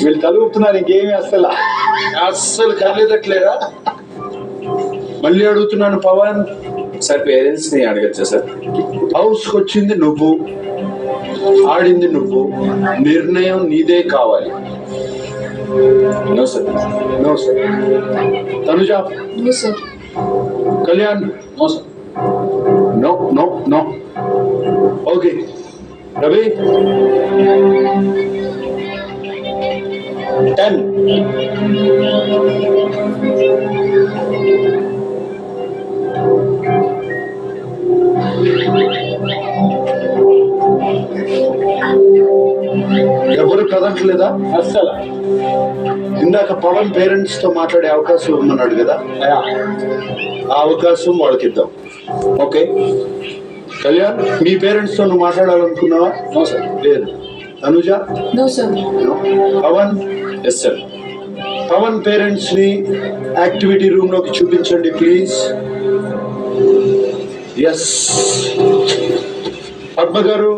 వీళ్ళు కలుగుతున్నారు, ఇంకేమి అస్సలు కలగట్లేదా? మళ్ళీ అడుగుతున్నాను పవన్ సార్ పేరెంట్స్ ని అడగచ్చా సార్? హౌస్కి వచ్చింది నువ్వు, ఆడింది నువ్వు, నిర్ణయం నీదే కావాలి. No sir. No sir. Tanuja? No sir. Kalyan? No sir. No no no. Okay Ravi? 10. ఎవరు కదట్లేదా? అస్సలు. ఇందాక పవన్ పేరెంట్స్ తో మాట్లాడే అవకాశం ఇవ్వమన్నాడు కదా, ఆ అవకాశం వాళ్ళకి ఇద్దాం. ఓకే కళ్యాణ్, మీ పేరెంట్స్ తో నువ్వు మాట్లాడాలనుకున్నావా? No sir. లేదు. Tanuja? No sir. Pavan? Yes sir. Pavan parents ని యాక్టివిటీ రూమ్ లోకి చూపించండి ప్లీజ్. ఎస్. పద్మ గారు